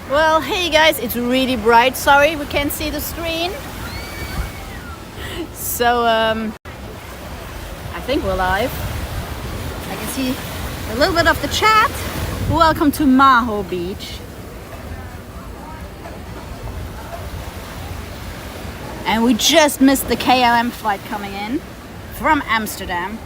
Well, hey guys, it's really bright. Sorry, we can't see the screen. So, I think we're live. I can see a little bit of the chat. Welcome to Maho Beach. And we just missed the KLM flight coming in from Amsterdam.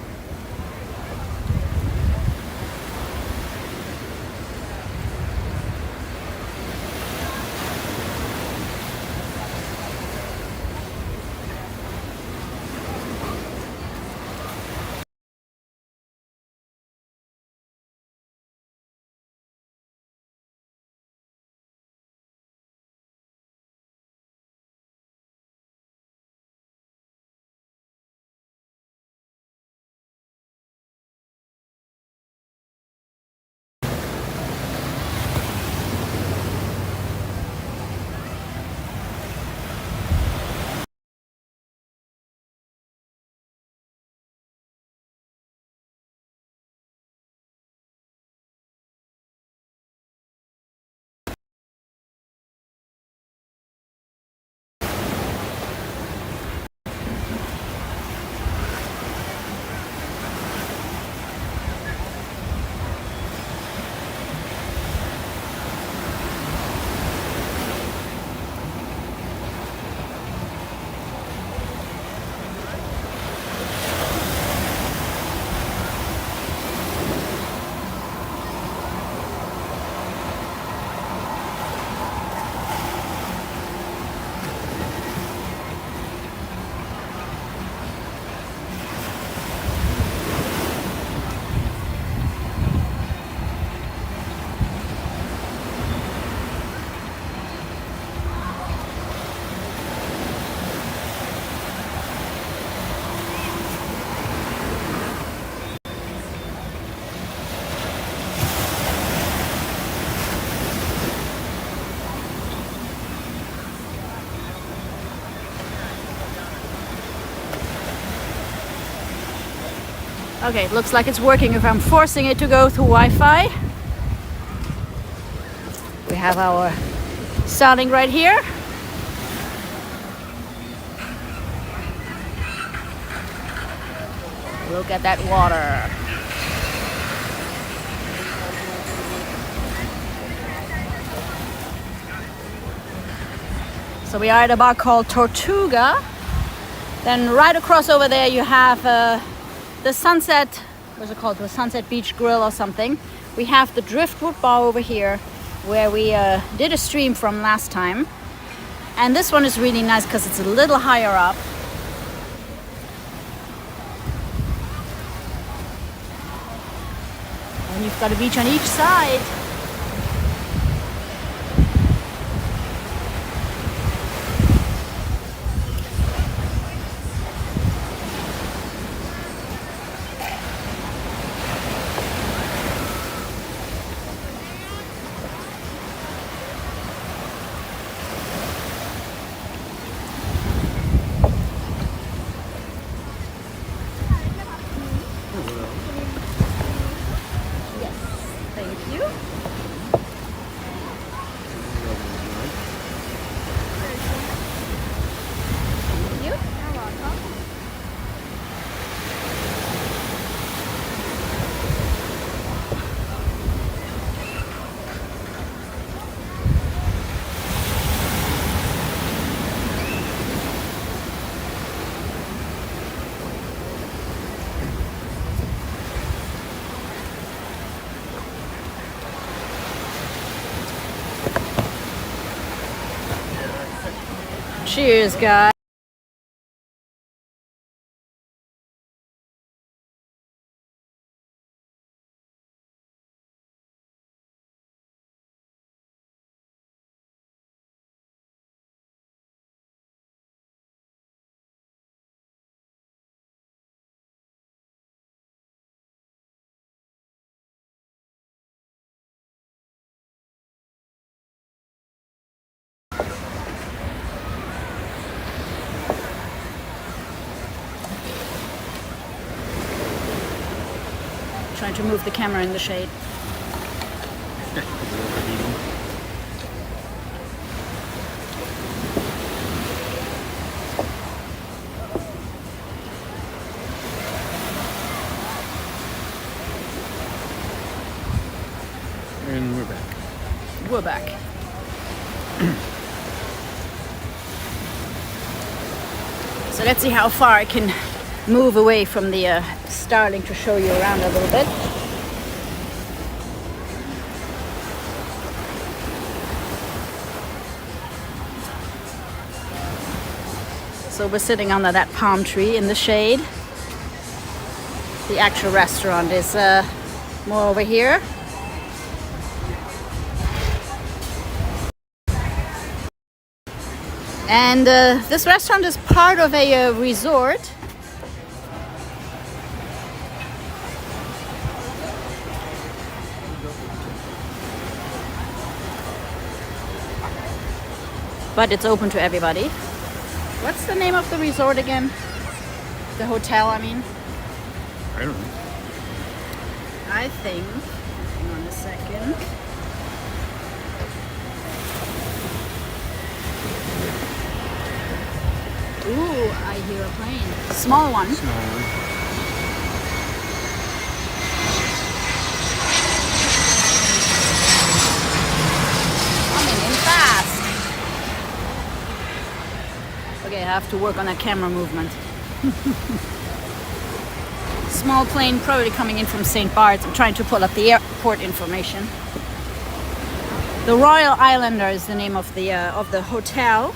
Okay, looks like it's working if I'm forcing it to go through Wi-Fi. We have our starting right here. Look at that water. So we are at a bar called Tortuga. Then right across over there you have the Sunset, what's it called? The Sunset Beach Grill or something. We have the Driftwood Bar over here where we did a stream from last time. And this one is really nice because it's a little higher up. And you've got a beach on each side. Cheers, guys. Trying to move the camera in the shade. we're back. So let's see how far I can move away from the starling to show you around a little bit. So we're sitting under that palm tree in the shade. The actual restaurant is more over here. And this restaurant is part of a resort. But it's open to everybody. What's the name of the resort again? The hotel, I mean? I don't know. I think, hang on a second. Ooh, I hear a plane. Small one. Small one. Coming in fast. Okay, I have to work on that camera movement. Small plane probably coming in from St. Bart's. I'm trying to pull up the airport information. The Royal Islander is the name of the hotel.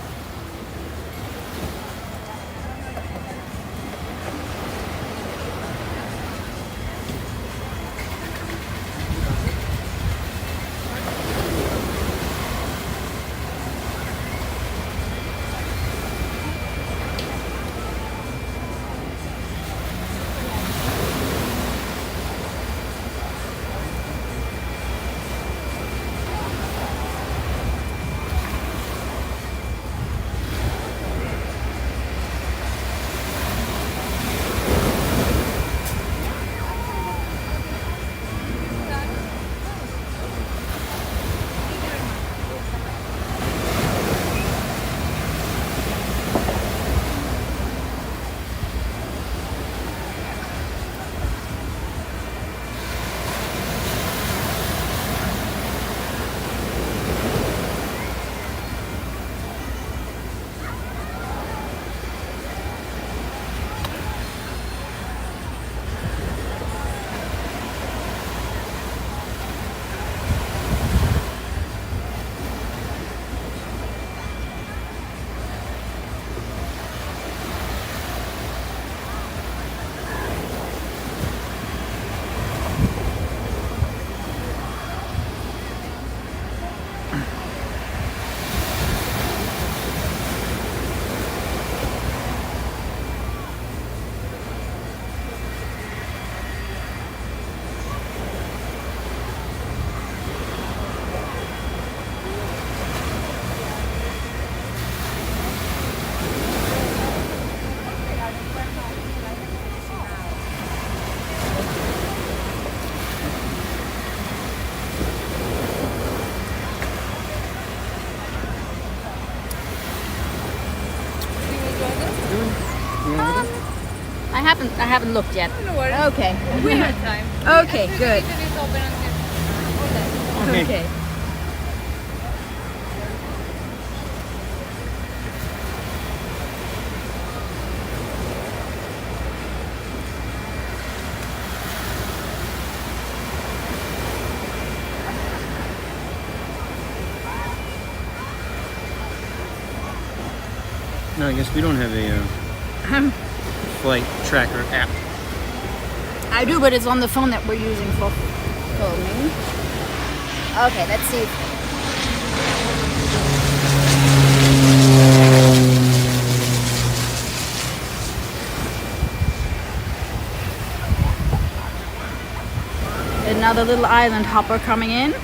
I haven't looked yet. No worries. Okay. We have time. Okay, good. It's open until all day. Okay. No, I guess we don't have a flight tracker app. I do, but it's on the phone that we're using for filming. Okay, let's see. Another little island hopper coming in.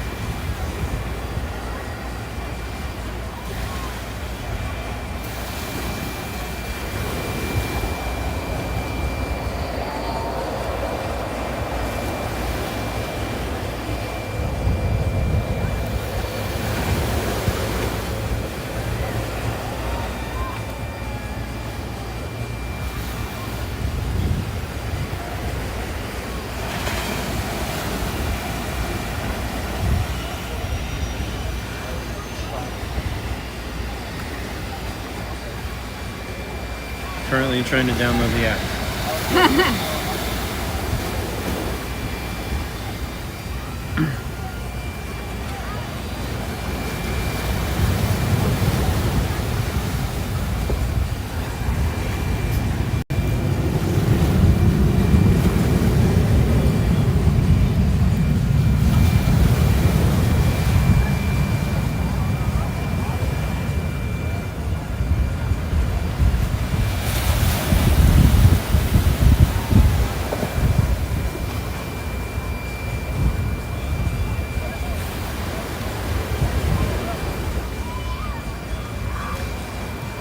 Currently trying to download the app.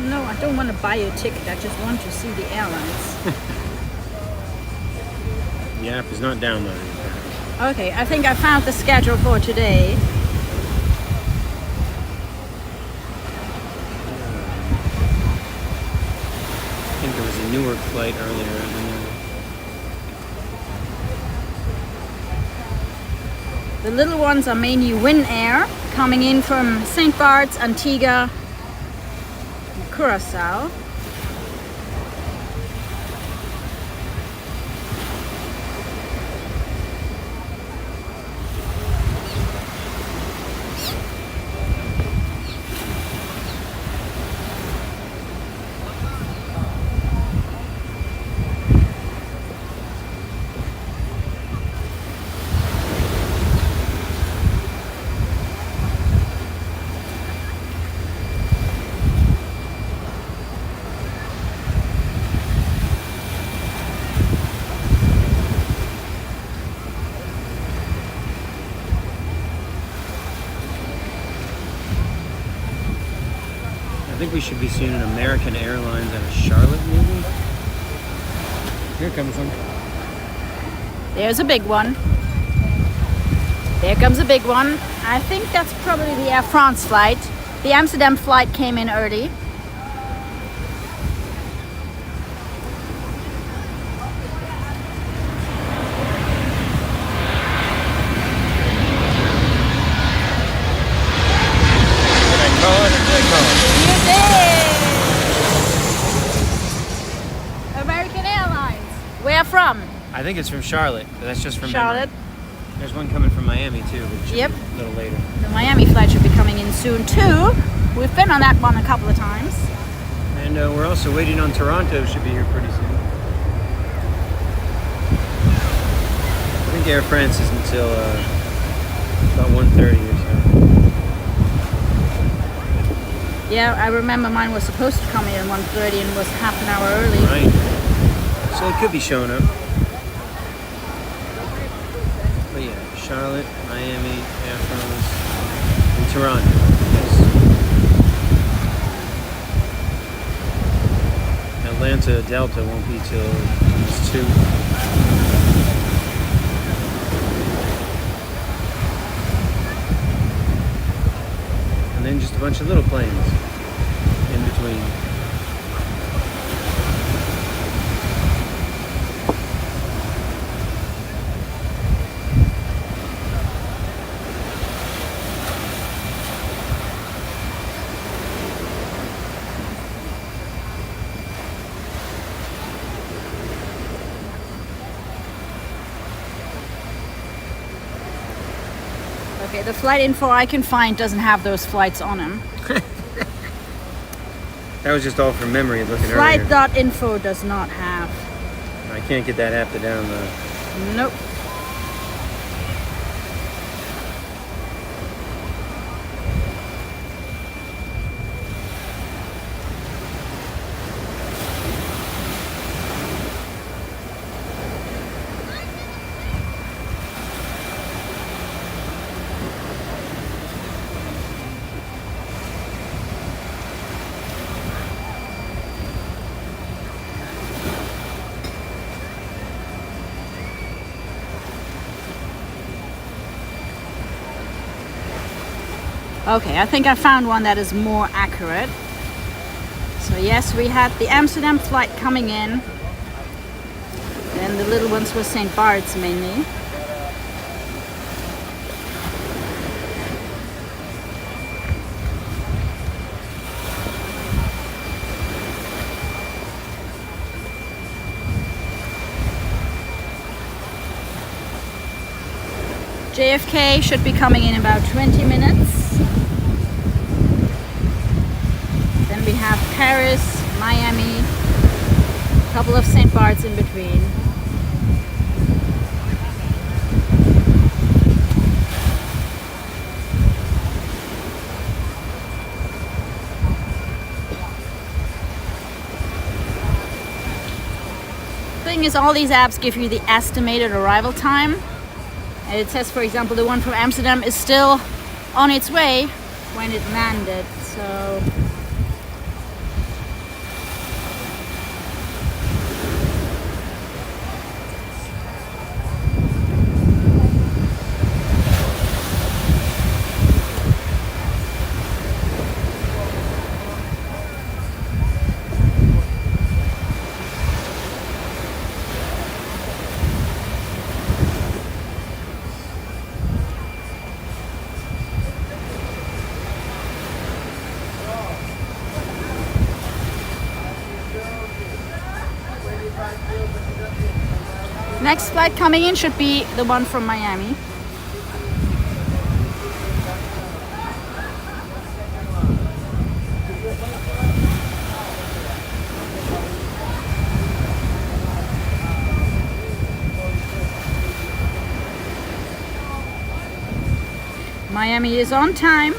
No, I don't want to buy a ticket. I just want to see the airlines. The app is not downloaded. Okay, I think I found the schedule for today. I think there was a Newark flight earlier. The little ones are mainly Win Air, coming in from St. Bart's, Antigua, and Curacao. I think we should be seeing an American Airlines out of Charlotte, maybe? Here comes one. There's a big one. There comes a big one. I think that's probably the Air France flight. The Amsterdam flight came in early. Did I call it or did I call it? You did! American Airlines. Where from? I think it's from Charlotte, but that's just from Charlotte. memory. There's one coming from Miami too, but Yep. a little later. The Miami flight should be coming in soon too. We've been on that one a couple of times. And we're also waiting on Toronto, should be here pretty soon. I think Air France is until about 1:30 or so. Yeah, I remember mine was supposed to come in at 1:30 and was half an hour early. Right. So it could be showing up. But yeah, Charlotte, Miami, Air France, and Toronto. Yes. Atlanta Delta won't be till almost 2. And then just a bunch of little planes in between. Okay, the flight info I can find doesn't have those flights on them. That was just all from memory looking earlier. Flight.info does not have. I can't get that app to download. Nope. Okay, I think I found one that is more accurate. So yes, we had the Amsterdam flight coming in. And the little ones were St. Bart's mainly. JFK should be coming in about 20 minutes. Then we have Paris, Miami, a couple of St. Barts in between. Thing is, all these apps give you the estimated arrival time. And it says, for example, the one from Amsterdam is still on its way when it landed. So next flight coming in should be the one from Miami. Miami is on time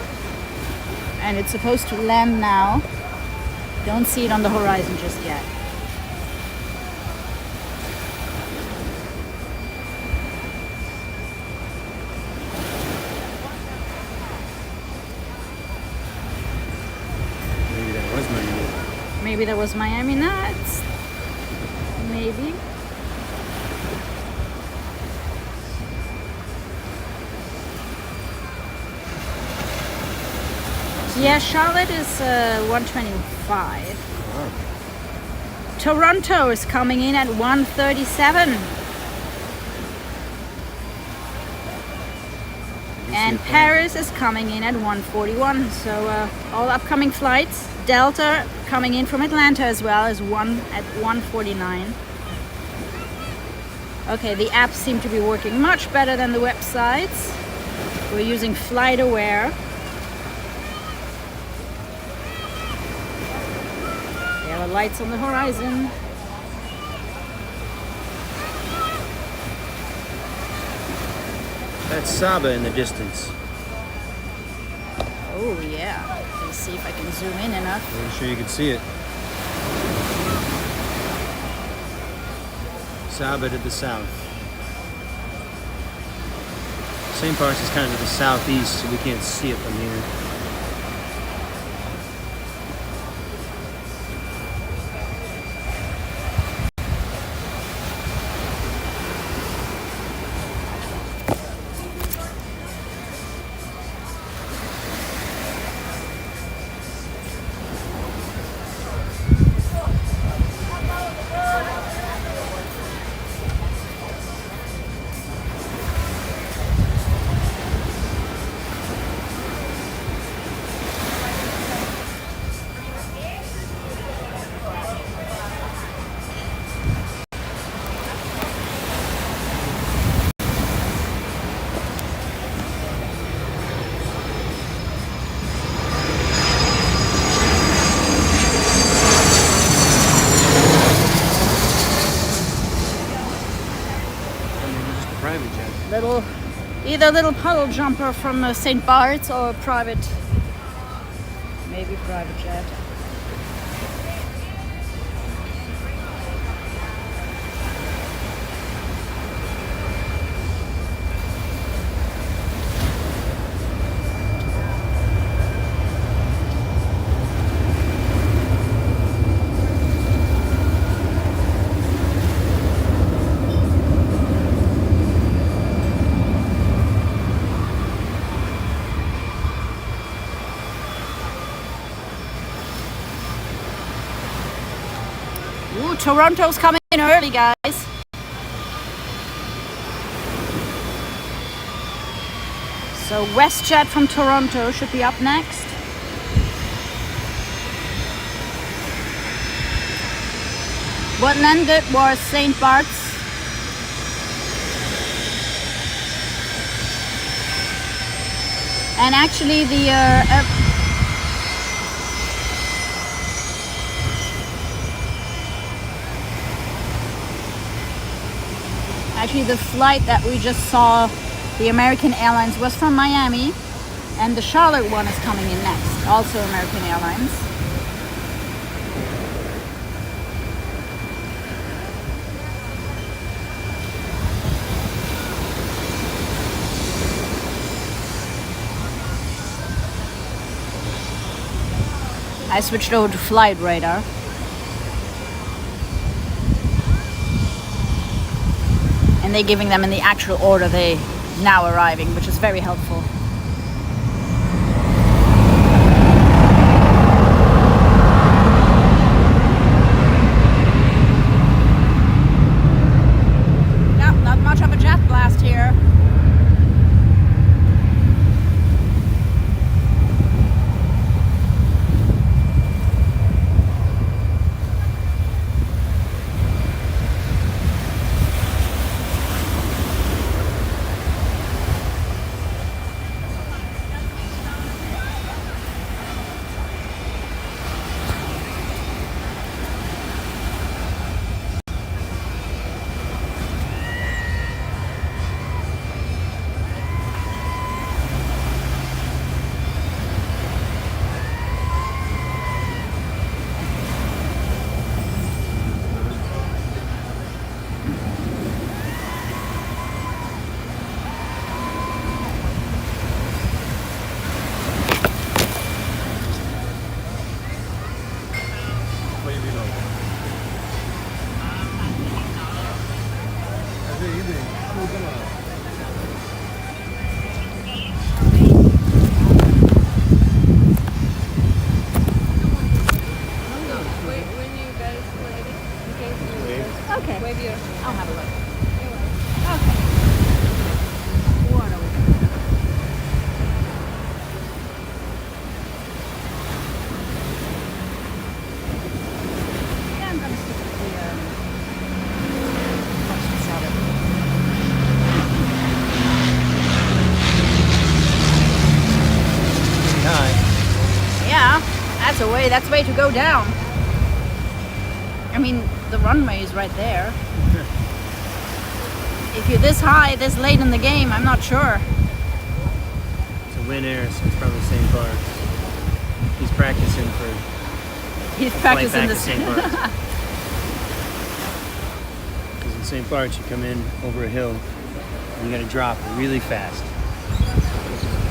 and it's supposed to land now. Don't see it on the horizon just yet. Maybe that was Miami nuts. Maybe. Yeah, Charlotte is 125. Wow. Toronto is coming in at 137. And Paris is coming in at 141. So all upcoming flights. Delta coming in from Atlanta as well is at 149. Okay, the apps seem to be working much better than the websites. We're using FlightAware. There are lights on the horizon. That's Saba in the distance. Oh yeah. Let's see if I can zoom in enough. I'm sure you can see it. Saba to the south. St. Barts is kind of to the southeast, so we can't see it from here. Either little puddle jumper from St. Bart's or private, maybe private jet. Ooh, Toronto's coming in early, guys. So WestJet from Toronto should be up next. What landed was St. Bart's. And actually the flight that we just saw, the American Airlines, was from Miami, and the Charlotte one is coming in next, also American Airlines. I switched over to flight radar. And they're giving them in the actual order they now arriving, which is very helpful. Yeah, not much of a jet blast here. When you guys ready, in case you Okay, wave your I'll have a look. You're welcome. Okay. What are we doing? Yeah, I'm gonna stick with the Boston salad. Pretty high. Yeah, that's a way to go down. I mean, the runway is right there. If you're this high, this late in the game, I'm not sure. It's a Win Air, so it's probably St. Bart's. He's practicing for He's flight practicing back to this. St. Bart's. Because in St. Bart's, you come in over a hill, and you got to drop really fast.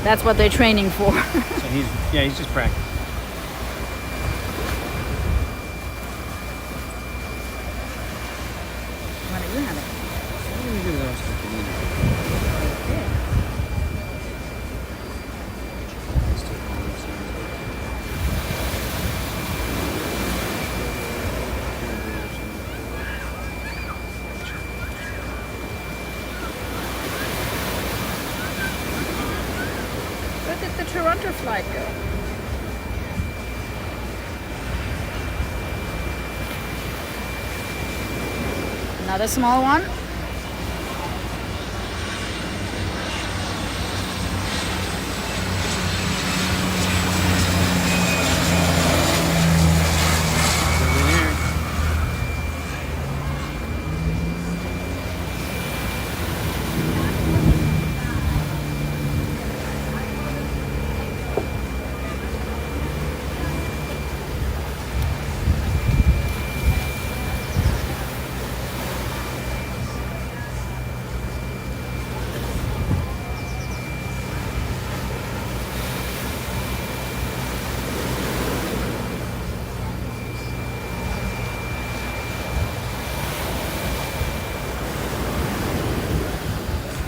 That's what they're training for. So he's just practicing. What do you have it? Where did the Toronto flight go? Another small one.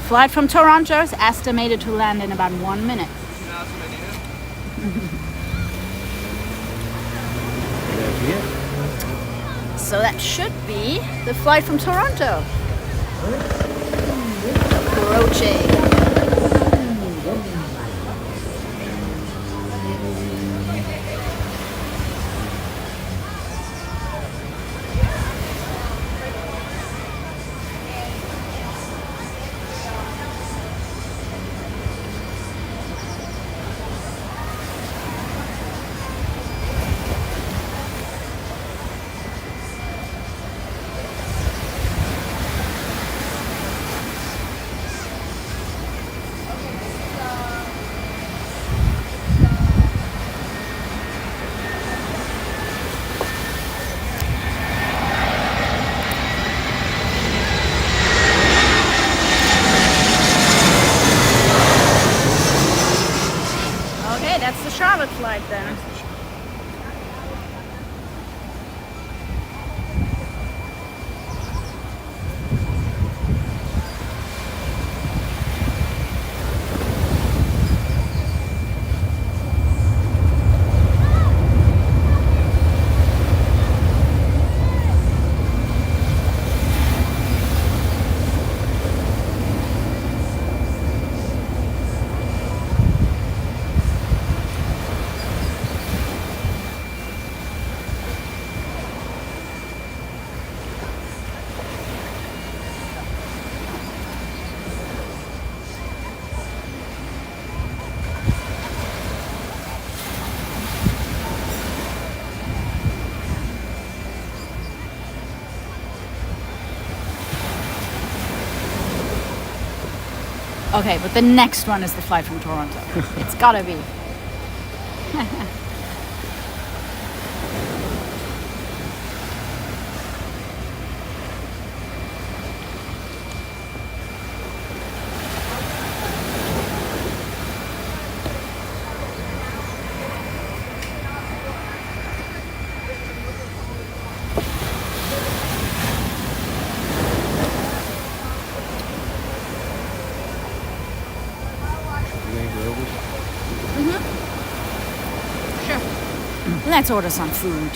Flight from Toronto is estimated to land in about 1 minute. So that should be the flight from Toronto. Approaching. Charlotte flight then. Okay, but the next one is the flight from Toronto. It's gotta be. Sure. Let's order some food.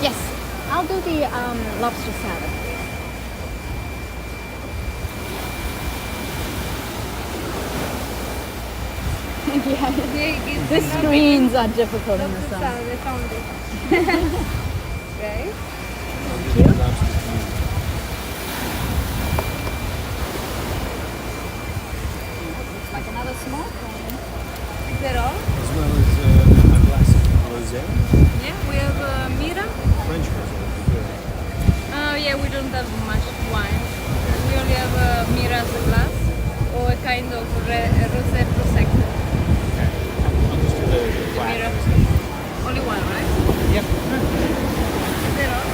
Yes, I'll do the lobster salad. Yeah, The screens are difficult in the lobster sun. salad, I found it. Right? Looks like another small plane. Is that all? As well as a glass of rosé. Yeah, we have Mira. French rosé would be good. Yeah, we don't have much wine. We only have Mira as a glass or a kind of rosé prosecco. Okay. I'll just do the black Mira. rosé. Only one, right? Yep. Is that all?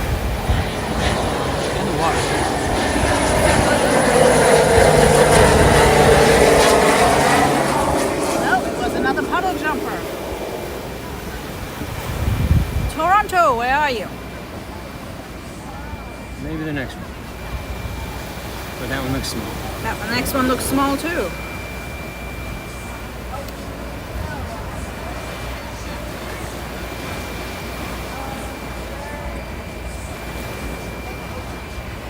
In the water. No, it was another puddle jumper. Toronto, where are you? Maybe the next one. But that one looks small. That next one looks small too.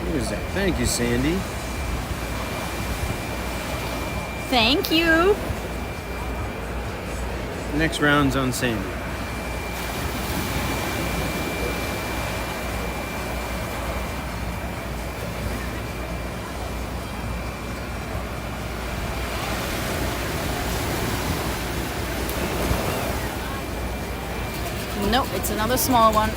What is that? Thank you, Sandy. Thank you. Next round's on Sandy. Nope, it's another small one.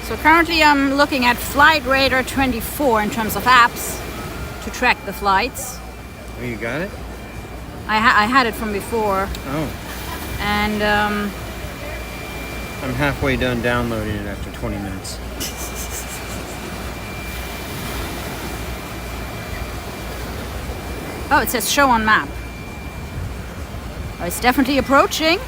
So currently I'm looking at Flight Radar 24 in terms of apps to track the flights. Oh, you got it? I had it from before, Oh. and I'm halfway done downloading it after 20 minutes. oh, it says show on map. Oh, it's definitely approaching.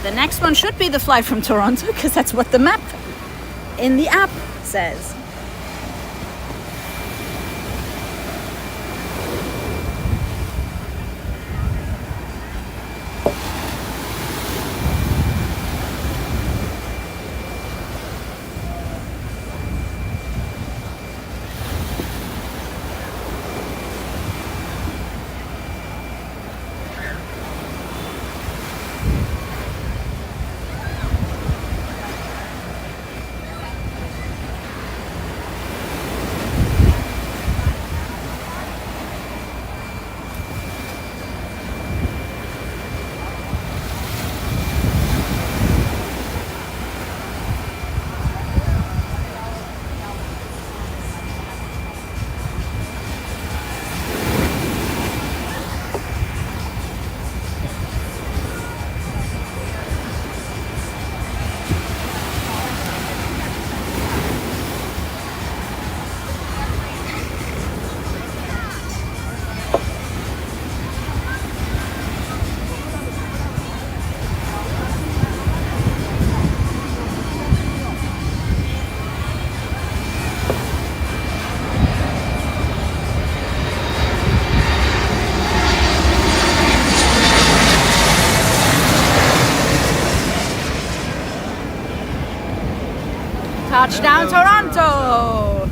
The next one should be the flight from Toronto, because that's what the map in the app says. Touchdown Toronto!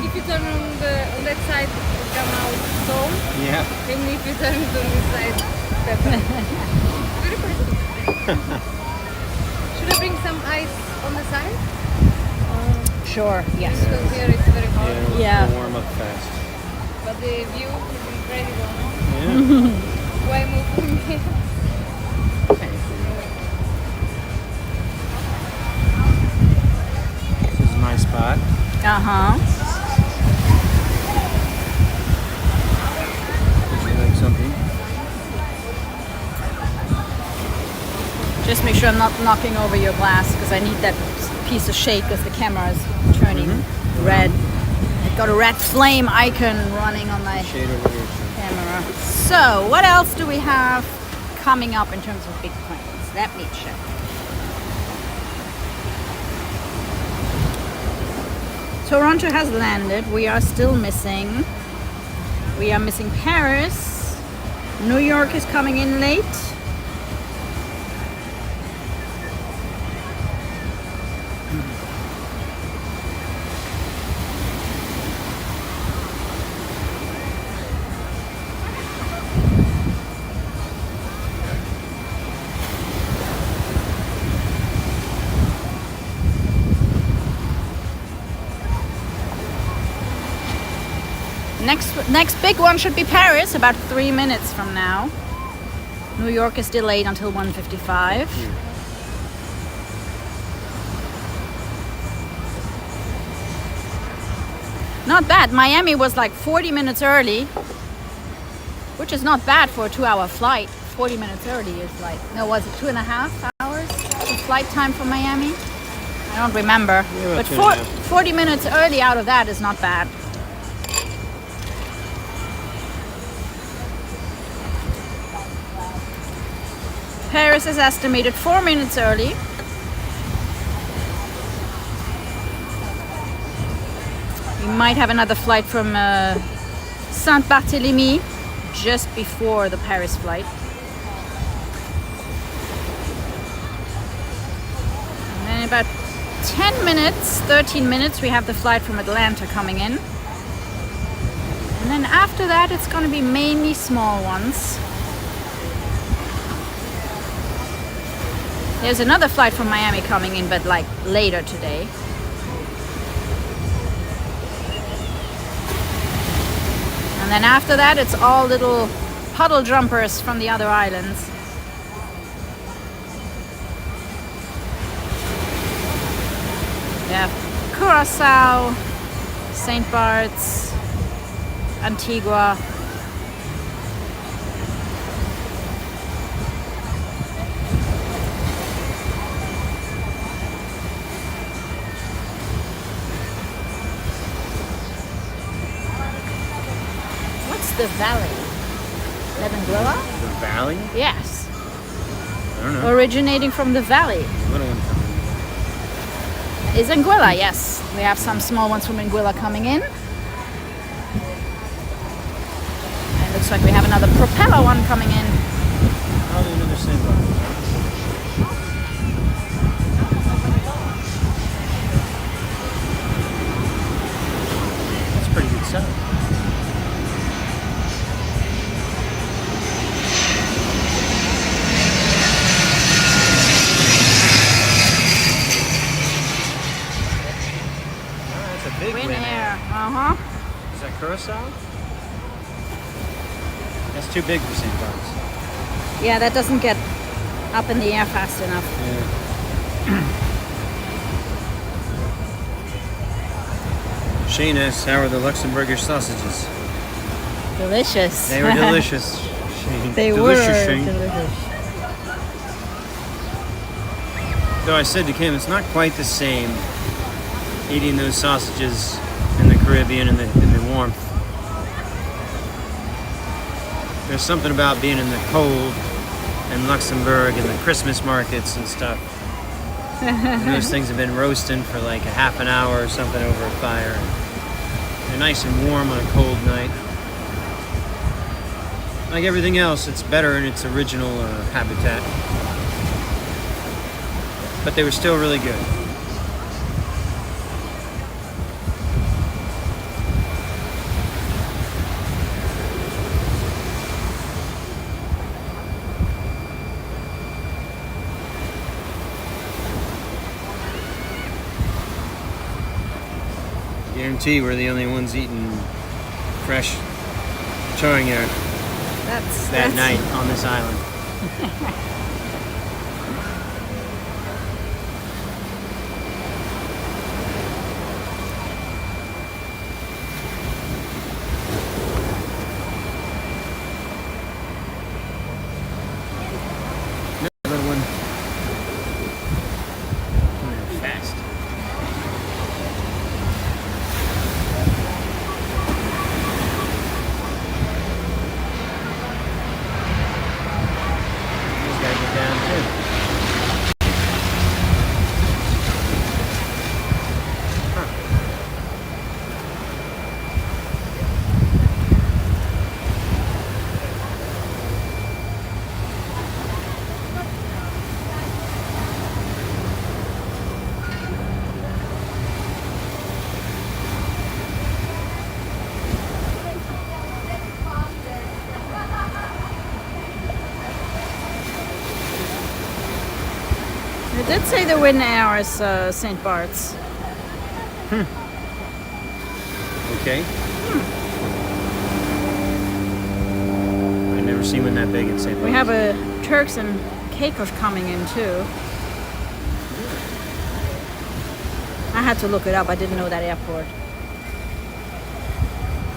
If you turn on that side, it come out stone. Yeah. And if you turn on this side, pepper. Very pretty. Should I bring some ice on the side? Sure, yes. Because here it's very hot. Yeah, Yeah. it'll warm up fast. But the view is incredible. Yeah. Why move from here? This is a nice spot. Uh-huh. Would you like something? Just make sure I'm not knocking over your glass, because I need that piece of shade because the camera is turning red. I've got a red flame icon running on my Shade over here. camera. So, what else do we have coming up in terms of big planes? Let me check. Toronto has landed. We are still missing. We are missing Paris. New York is coming in late. Next big one should be Paris, about 3 minutes from now. New York is delayed until 1:55. Not bad. Miami was like 40 minutes early, which is not bad for a 2-hour flight. 40 minutes early is like, no, was it 2.5 hours? The flight time from Miami? I don't remember. Yeah, but about 2.5. 40 minutes early out of that is not bad. Paris is estimated 4 minutes early. We might have another flight from Saint-Barthélemy just before the Paris flight. And then in about 10 minutes, 13 minutes, we have the flight from Atlanta coming in. And then after that, it's going to be mainly small ones. There's another flight from Miami coming in, but like later today. And then after that, it's all little puddle jumpers from the other islands. We have Curacao, St. Bart's, Antigua. What's the valley? Anguilla? The valley? Yes. I don't know. Originating from the valley. The little one coming Is Anguilla, yes. We have some small ones from Anguilla coming in. And it looks like we have another propeller one coming in. Probably another sandbar. That's a pretty good setup. Big Win win Air. Uh-huh. Is that Curacao? That's too big for St. Bart's. Yeah, that doesn't get up in the air fast enough. Yeah. Shane asks, how are the Luxembourgish sausages? Delicious. They were delicious, Shane. They delicious, were Shane. delicious. Though I said to Kim, it's not quite the same eating those sausages in the Caribbean in the warmth. There's something about being in the cold in Luxembourg and the Christmas markets and stuff. And those things have been roasting for like a half an hour or something over a fire. They're nice and warm on a cold night. Like everything else, it's better in its original habitat. But they were still really good. Guarantee we're the only ones eating fresh choringa that night on this island. Another one. Fast. Down too. Huh. It did say the Win Air is St. Bart's. Okay. I've never seen one that big in St. We have a Turks and Caicos coming in too. I had to look it up. I didn't know that airport.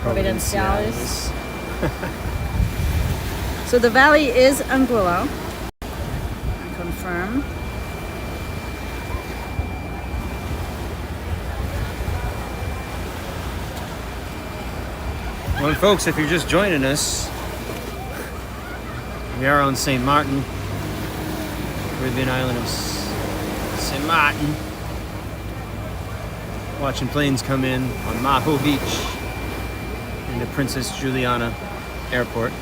Providenciales. So the valley is Anguilla. I confirm. Well, folks, if you're just joining us, we are on St. Martin, Caribbean island of St. Martin. Watching planes come in on Maho Beach into Princess Juliana Airport.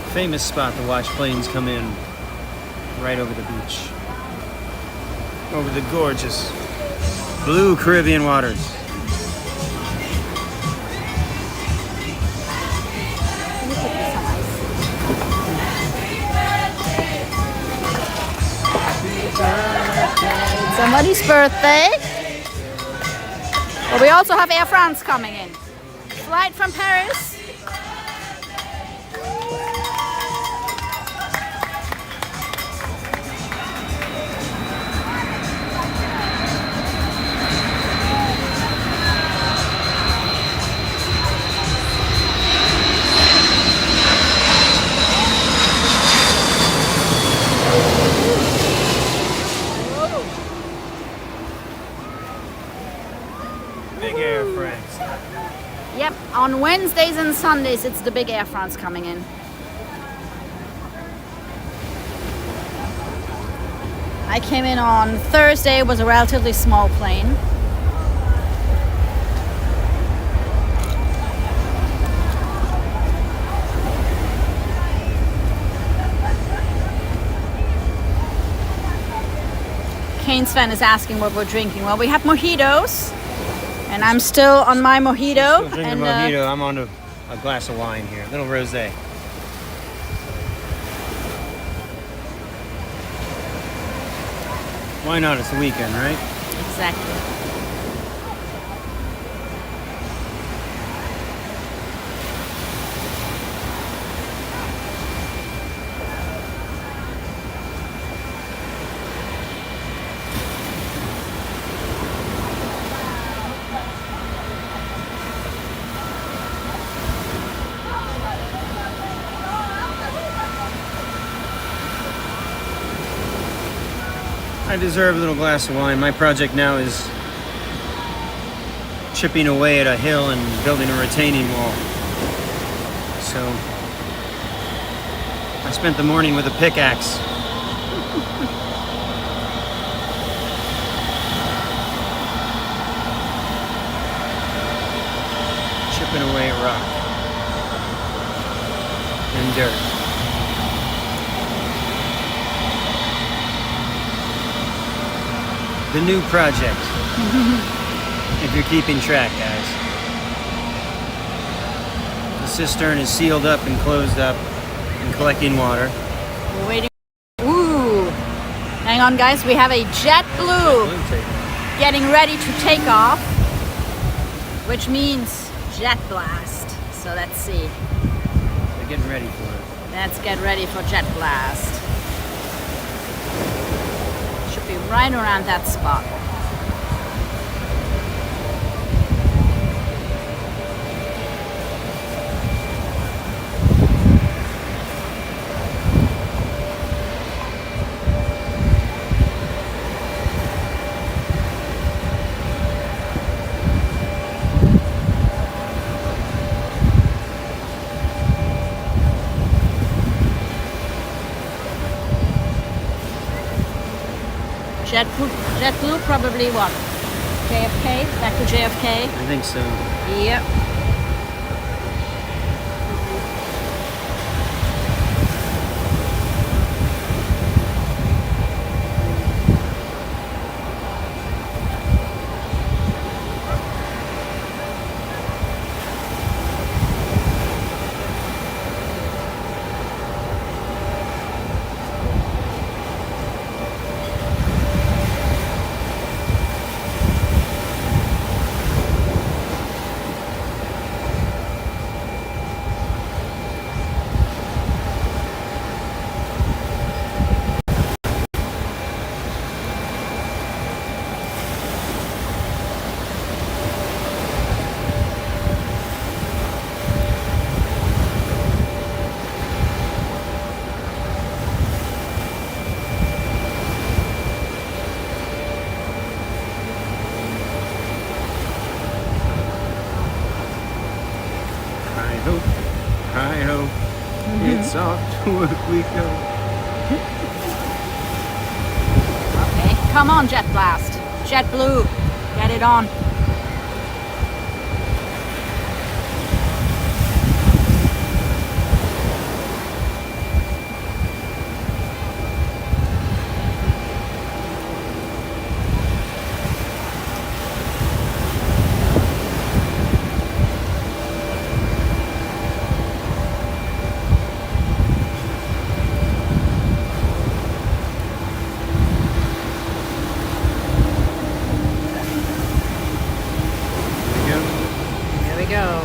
famous spot to watch planes come in right over the beach. Over the gorgeous blue Caribbean waters. Somebody's birthday. But we also have Air France coming in. Flight from Paris. Big Air France. Yep, on Wednesdays and Sundays it's the big Air France coming in. I came in on Thursday, it was a relatively small plane. Kane Sven is asking what we're drinking. Well, we have mojitos. And I'm still on my mojito. Still drinking and mojito. I'm on a glass of wine here, a little rosé. Why not? It's the weekend, right? Exactly. I deserve a little glass of wine. My project now is chipping away at a hill and building a retaining wall. So I spent the morning with a pickaxe. Chipping away at rock and dirt. The new project. If you're keeping track, guys. The cistern is sealed up and closed up and collecting water. We're waiting. Ooh. Hang on, guys. We have a JetBlue getting ready to take off, which means jet blast. So let's see. They're getting ready for it. Let's get ready for jet blast. Should be right around that spot. JetBlue probably what? JFK? Back to JFK? I think so. Yep. Hi-ho, it's off to work we go. Okay, come on, Jet Blast. JetBlue, get it on. go.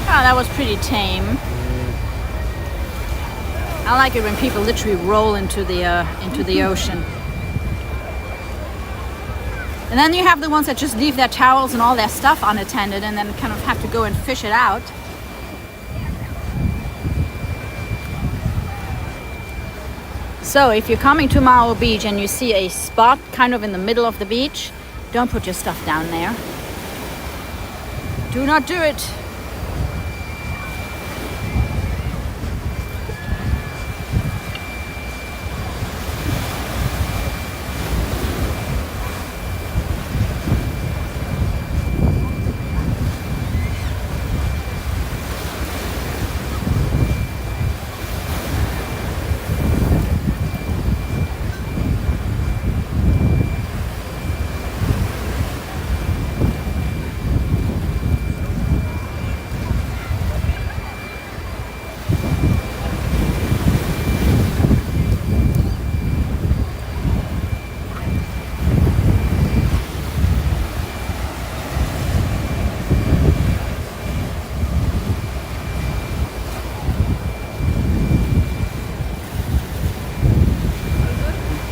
Oh, that was pretty tame. I like it when people literally roll into the ocean. And then you have the ones that just leave their towels and all their stuff unattended and then kind of have to go and fish it out. So if you're coming to Maho Beach and you see a spot kind of in the middle of the beach, don't put your stuff down there. Do not do it.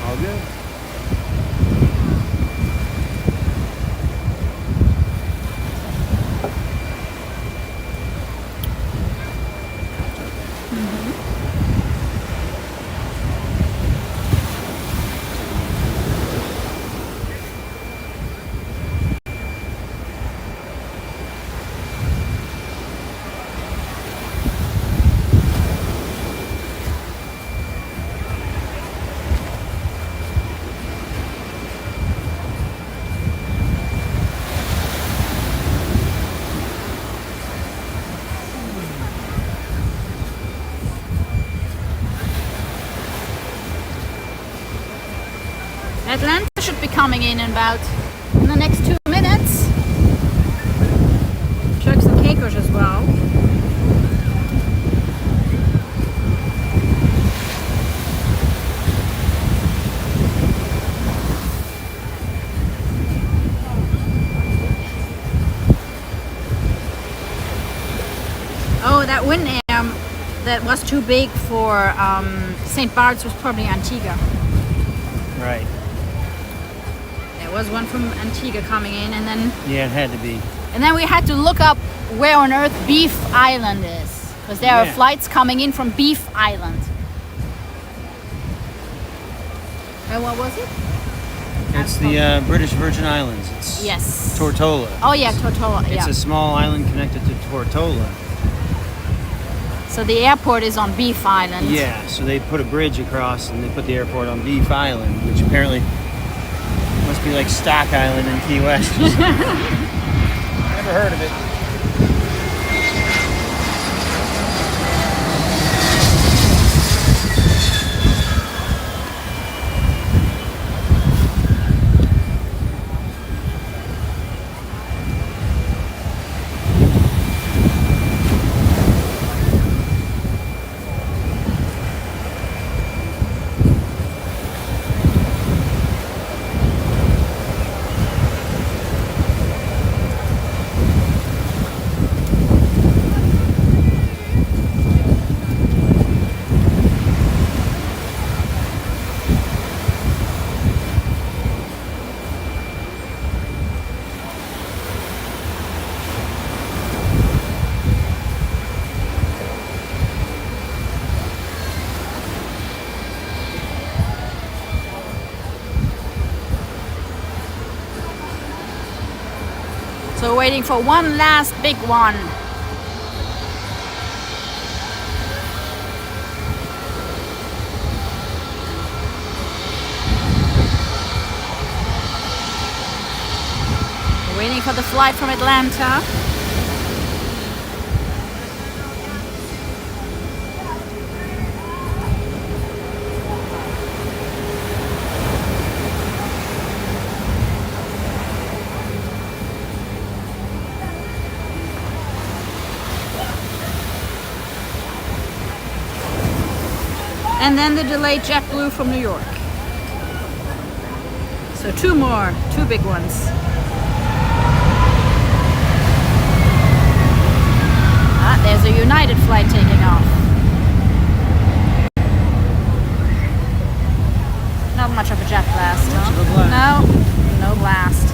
All good. Atlanta should be coming in the next 2 minutes. Turks and Caicos as well. Oh, that wind air that was too big for St. Bart's was probably Antigua. Right. There was one from Antigua coming in, and then Yeah, it had to be. we had to look up where on earth Beef Island is, because there are Yeah. flights coming in from Beef Island. And what was it? It's the British Virgin Islands. It's Yes. Tortola. Oh yeah, Tortola. It's Yeah. a small island connected to Tortola. So the airport is on Beef Island. Yeah, so they put a bridge across and they put the airport on Beef Island, which apparently must be like Stock Island in Key West. Never heard of it. So waiting for one last big one. Waiting for the flight from Atlanta. And then the delayed JetBlue from New York. So two big ones. Ah, there's a United flight taking off. Not much of a jet blast, Not much huh? of a blast. No blast.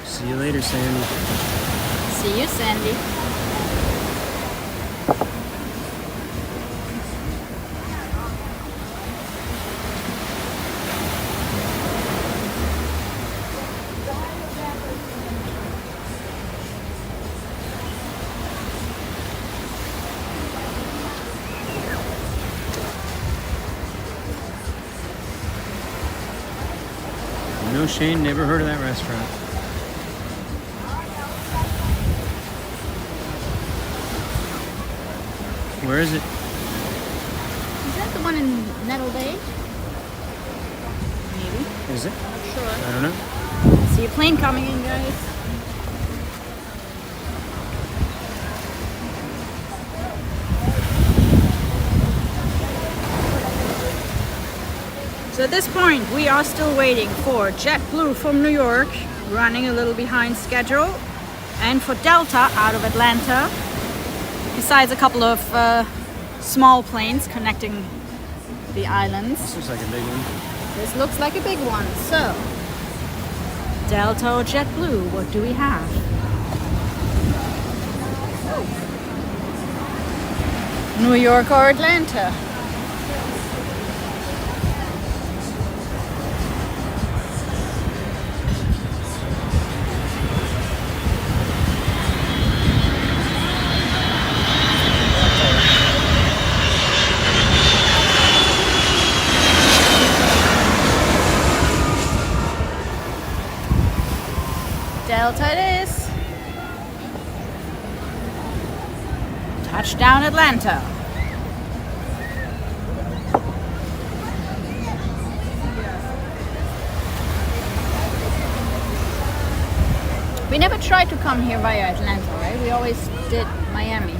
See you later, Sandy. See you, Sandy. No, Shane, never heard of that restaurant. Where is it? Is that the one in Nettle Bay? Maybe. Is it? Not sure. I don't know. See a plane coming in, guys. So at this point, we are still waiting for JetBlue from New York, running a little behind schedule, and for Delta out of Atlanta, besides a couple of small planes connecting the islands. This looks like a big one. This looks like a big one. So, Delta or JetBlue, what do we have? New York or Atlanta? Delta it is. Touchdown Atlanta. We never tried to come here via Atlanta, right? We always did Miami.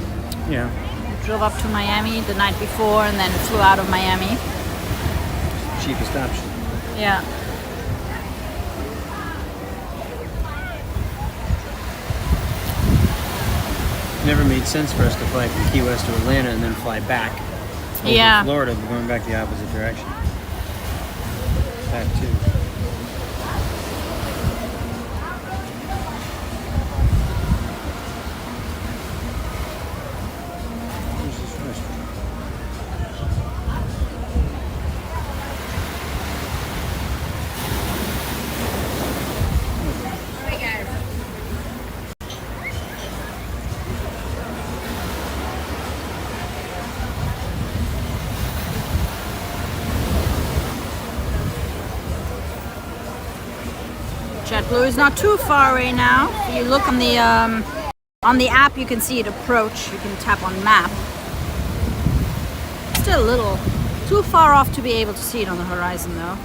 Yeah. We drove up to Miami the night before and then flew out of Miami. Cheapest option. Yeah. Never made sense for us to fly from Key West to Atlanta and then fly back over Yeah. Florida, but going back the opposite direction. Back too. Where's this restaurant? JetBlue is not too far away now. If you look on the app, you can see it approach. You can tap on map. Still a little too far off to be able to see it on the horizon though.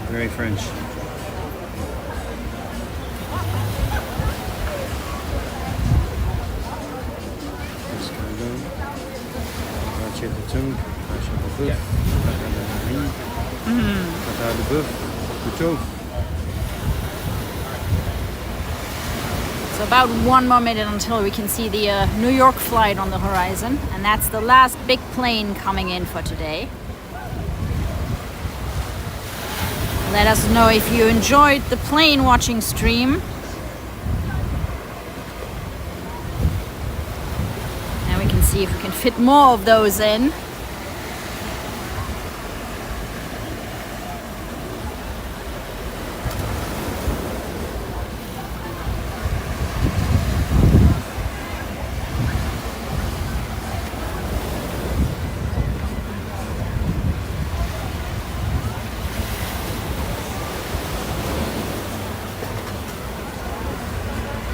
Very French. So about 1 more minute until we can see the New York flight on the horizon, and that's the last big plane coming in for today. Let us know if you enjoyed the plane watching stream. And we can see if we can fit more of those in.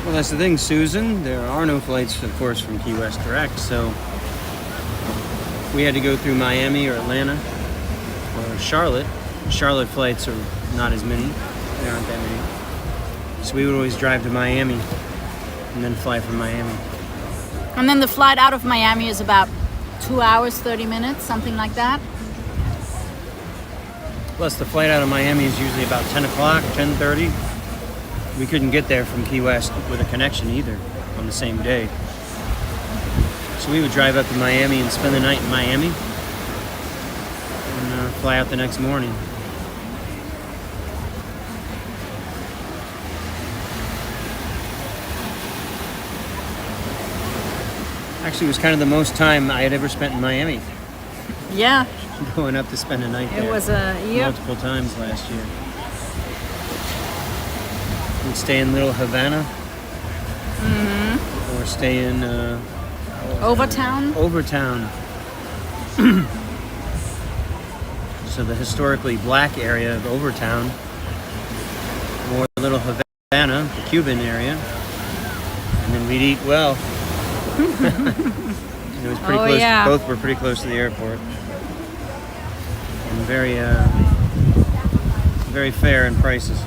Well, that's the thing, Susan. There are no flights, of course, from Key West direct, so we had to go through Miami or Atlanta or Charlotte. Charlotte flights are not as many. There aren't that many. So we would always drive to Miami and then fly from Miami. And then the flight out of Miami is about 2 hours, 30 minutes, something like that. Plus, the flight out of Miami is usually about 10 o'clock, 10:30. We couldn't get there from Key West with a connection either on the same day. So we would drive up to Miami and spend the night in Miami and fly out the next morning. Actually, it was kind of the most time I had ever spent in Miami. Yeah. Going up to spend a night there. It was a multiple times last year. We'd stay in Little Havana, or stay in Overtown. Overtown. So the historically black area of Overtown, or Little Havana, the Cuban area, and then we'd eat well. It was pretty close. Yeah. Both were pretty close to the airport, and very fair in prices.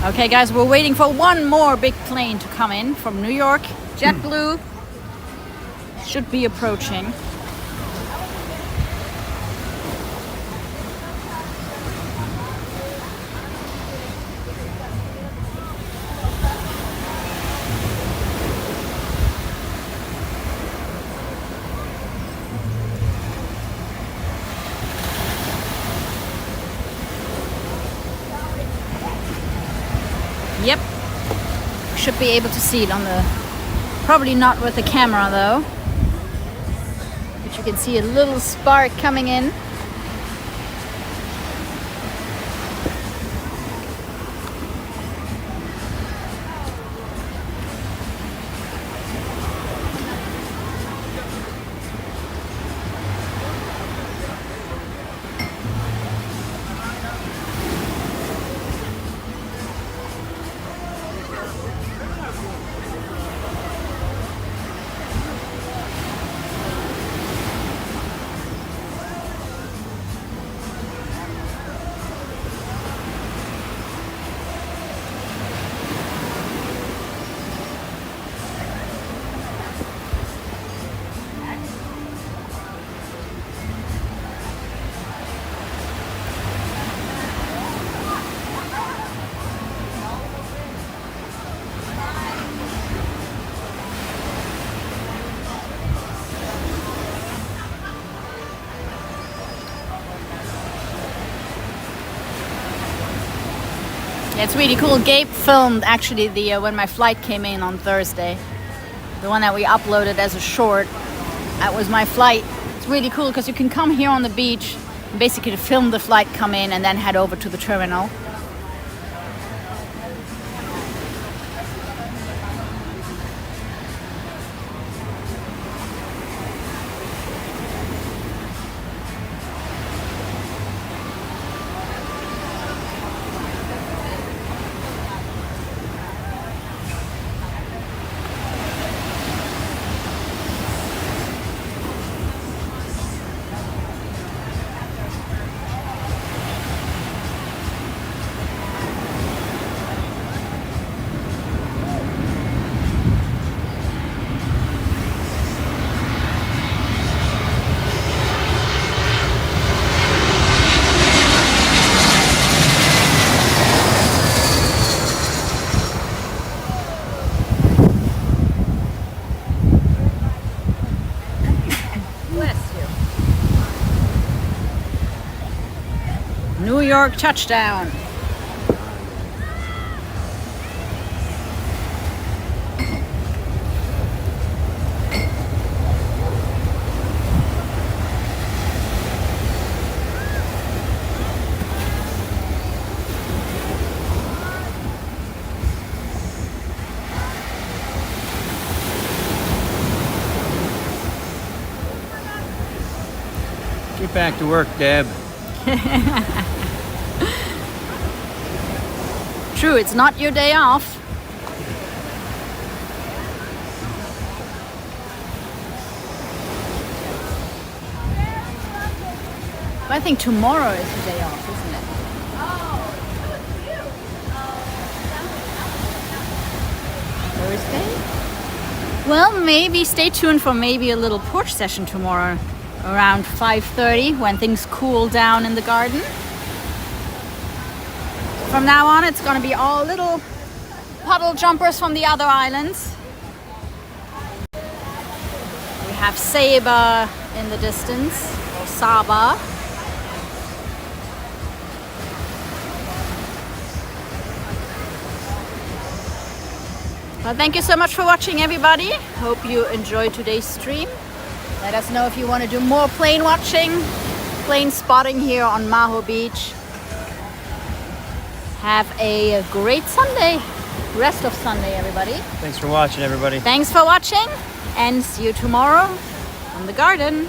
Okay, guys, we're waiting for one more big plane to come in from New York. JetBlue should be approaching. Yep, should be able to see it on the, probably not with the camera though, but you can see a little spark coming in. Yeah, it's really cool. Gabe filmed actually the when my flight came in on Thursday. The one that we uploaded as a short. That was my flight. It's really cool because you can come here on the beach and basically film the flight come in and then head over to the terminal. New York touchdown. Get back to work, Deb. True, it's not your day off. But I think tomorrow is the day off, isn't it? Thursday? Well, maybe stay tuned for maybe a little porch session tomorrow around 5:30 when things cool down in the garden. From now on, it's going to be all little puddle jumpers from the other islands. We have Saba in the distance, or Saba. Well, thank you so much for watching, everybody. Hope you enjoyed today's stream. Let us know if you want to do more plane watching, plane spotting here on Maho Beach. Have a great Sunday, rest of Sunday, everybody. Thanks for watching, everybody. Thanks for watching, and see you tomorrow on the garden.